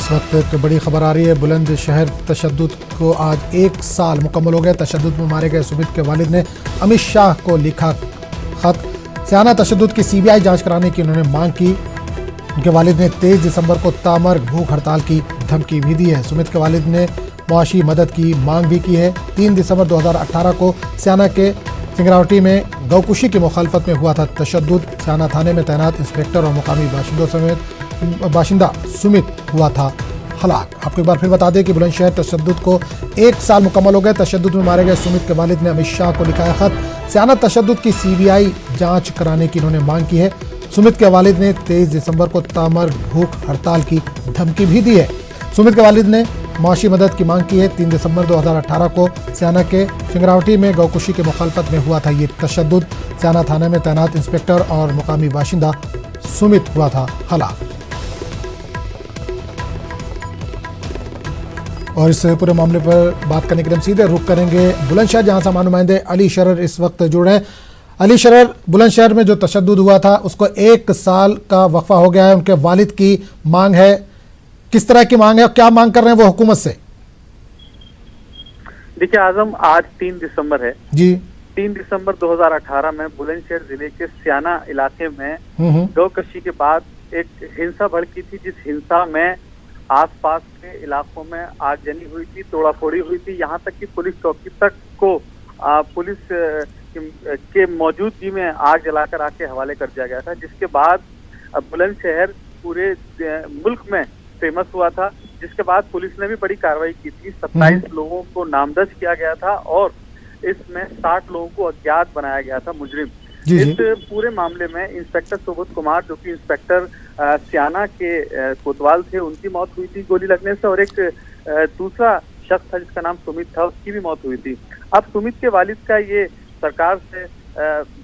इस वक्त एक बड़ी खबर आ रही है। बुलंदशहर तशद्दुद को आज 1 साल मुकम्मल हो गया। तशद्दुद में मारे गए सुमित के वालिद ने अमित शाह को लिखा खत। स्याना तशद्दुद की सीबीआई जांच कराने की उन्होंने मांग की। उनके वालिद ने 23 दिसंबर को तामर्ग भूख हड़ताल की धमकी भी दी है। सुमित के वालिद ने मुआशी मदद की मांग भी की है। 3 दिसंबर 2018 को स्याना के सिंगरावटी में गौकुशी की मुखालफत में हुआ था तशद्दुद। स्याना थाने में तैनात इंस्पेक्टर और मुकामी बाशिंदा सुमित हुआ था हलाक। आपको एक बार फिर बता दें कि बुलंदशहर तशद्दुद को 1 साल मुकम्मल हो गए। तशद्दुद में मारे गए सुमित के वालिद ने अमित शाह को लिखा है खत। स्याना तशद्दुद की सीबीआई जांच कराने की उन्होंने मांग की है। सुमित के वालिद ने 23 दिसंबर को तामर्ग भूख हड़ताल की धमकी भी दी है। सुमित के वालिद ने मुआशी मदद की मांग की है। 3 दिसंबर 2018 को स्याना के सिंगरावटी में गौकुशी की मुखालफत में हुआ था ये तशद्दुद। स्याना थाने में तैनात इंस्पेक्टर और मुकामी बाशिंदा सुमित हुआ था हलाक। और इस पूरे मामले पर बात करने के लिए हम सीधे रुख करेंगे बुलंदशहर, जहां से नुमाइंदे अली शरर इस वक्त जुड़े हैं। अली शरर, बुलंदशहर में जो तशद्दुद हुआ था उसको 1 साल का वक्फा हो गया है। उनके वालिद की मांग है, किस तरह की मांग है और क्या मांग कर रहे हैं वो हुकूमत से? देखिए आजम, आज 3 दिसंबर है जी। 3 दिसंबर 2018 में बुलंदशहर जिले के स्याना इलाके में गौकशी के बाद एक हिंसा भड़की थी, जिस हिंसा में आसपास के इलाकों में आगजनी हुई थी, तोड़ाफोड़ी हुई थी। यहाँ तक कि पुलिस चौकी तक को पुलिस के मौजूदगी में आग जलाकर आग के हवाले कर दिया गया था, जिसके बाद बुलंदशहर पूरे मुल्क में फेमस हुआ था। जिसके बाद पुलिस ने भी बड़ी कार्रवाई की थी। 27 लोगों को नामजद किया गया था और इसमें 60 लोगों को अज्ञात बनाया गया था मुजरिम। इस पूरे मामले में इंस्पेक्टर सुबोध कुमार, जो कि इंस्पेक्टर स्याना के कोतवाल थे, उनकी मौत हुई थी गोली लगने से, और एक दूसरा शख्स था जिसका नाम सुमित था, उसकी भी मौत हुई थी। अब सुमित के वालिद का ये सरकार से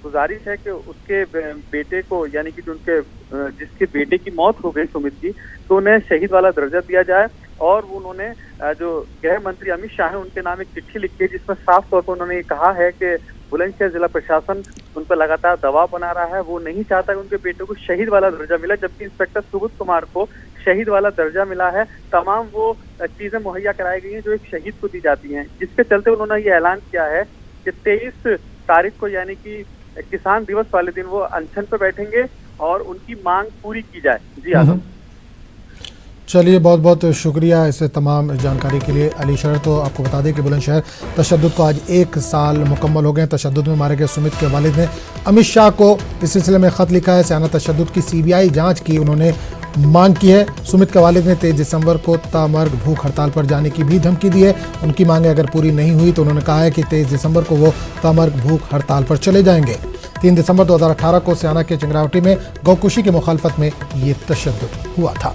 गुजारिश है कि उसके बेटे को, यानी कि जिसके बेटे की मौत हो गई सुमित की, तो उन्हें शहीद वाला दर्जा दिया जाए। और उन्होंने जो गृह मंत्री अमित शाह है उनके नाम एक चिट्ठी लिखी है, जिसमें साफ तौर पर उन्होंने ये कहा है कि बुलंदशहर जिला प्रशासन उन पर लगातार दबाव बना रहा है। वो नहीं चाहता कि उनके बेटे को शहीद वाला दर्जा मिला, जबकि इंस्पेक्टर सुबोध कुमार को शहीद वाला दर्जा मिला है। तमाम वो चीजें मुहैया कराई गई हैं जो एक शहीद को दी जाती हैं, जिसके चलते उन्होंने ये ऐलान किया है कि 23 तारीख को, यानी कि किसान दिवस वाले दिन, वो अनशन पर बैठेंगे और उनकी मांग पूरी की जाए। जी आजम। चलिए, बहुत बहुत शुक्रिया इस तमाम जानकारी के लिए अली शरर। तो आपको बता दें कि बुलंदशहर तशद्दुद को आज 1 साल मुकम्मल हो गए। तशद्दुद में मारे गए सुमित के वालिद ने अमित शाह को इस सिलसिले में ख़त लिखा है। स्याना तशद्दुद की सीबीआई जांच की उन्होंने मांग की है। सुमित के वालिद ने 23 दिसंबर को तामर्ग भूख हड़ताल पर जाने की भी धमकी दी है। उनकी मांगें अगर पूरी नहीं हुई तो उन्होंने कहा है कि 23 दिसंबर को वो तामर्ग भूख हड़ताल पर चले जाएंगे। 3 दिसंबर 2018 को स्याना के चिंगरावटी में गौकुशी की मुखालफत में ये तशद्दुद हुआ था।